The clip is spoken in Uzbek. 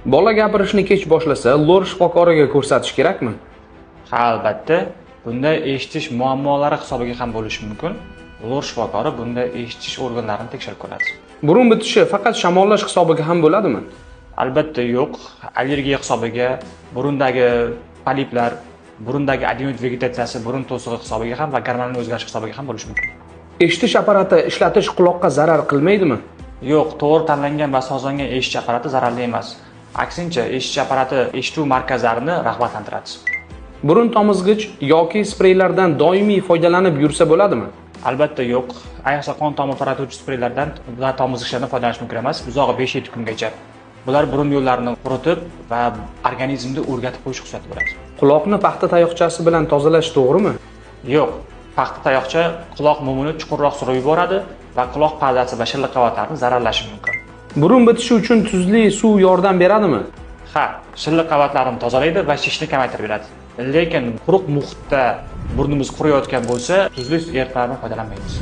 Bola gapirishni kech boshlasa, lor shifokoriga ko'rsatish kerakmi? Ha, albatta, bunda eshitish muammolari hisobiga ham bo'lishi mumkin. Lor shifokori bunda eshitish organlarini tekshirib ko'radi. Burun bitishi faqat shamollash hisobiga ham bo'ladimi? Albatta yo'q, allergiya hisobiga, burundagi poliplar, burundagi adenoid vegetatsiyasi, burun to'sig'i hisobiga ham va gormonal o'zgarish hisobiga ham bo'lishi mumkin. Eshitish apparati ishlatish quloqqa zarar qilmaydimi? Yo'q, to'g'ri tanlangan va sozlangan eshitish apparati zararli emas. Aksincha, eshitish apparati eshituv markazlarini rag'batlantiradi. Burun tomizgich yoki spreylardan doimiy foydalanib yursa bo'ladimi? Albatta yo'q. Ayniqsa qon tomir taratuvchi spreylardan va tomizgichlardan foydalanish mumkin emas. Uzog'i 5-7 kungacha. Bular burun yo'llarini quritib va organizmni o'rgatib qo'yish xususiyati bo'ladi. Quloqni paxta tayoqchasi bilan tozalash to'g'rimi? Yo'q. Paxta tayoqcha quloq mumini chuqurroq surib yuboradi va quloq pardasi va shilliq qavatlarini zararlashi mumkin. Burun bitishi uchun tuzli suv yordam beradimi? Ha, shilliq qavatlarini tozalaydi va shishni kamaytirib beradi. Lekin quruq muhitda burnimiz quriyotgan bo'lsa, tuzli ertlardan foydalanmaymiz.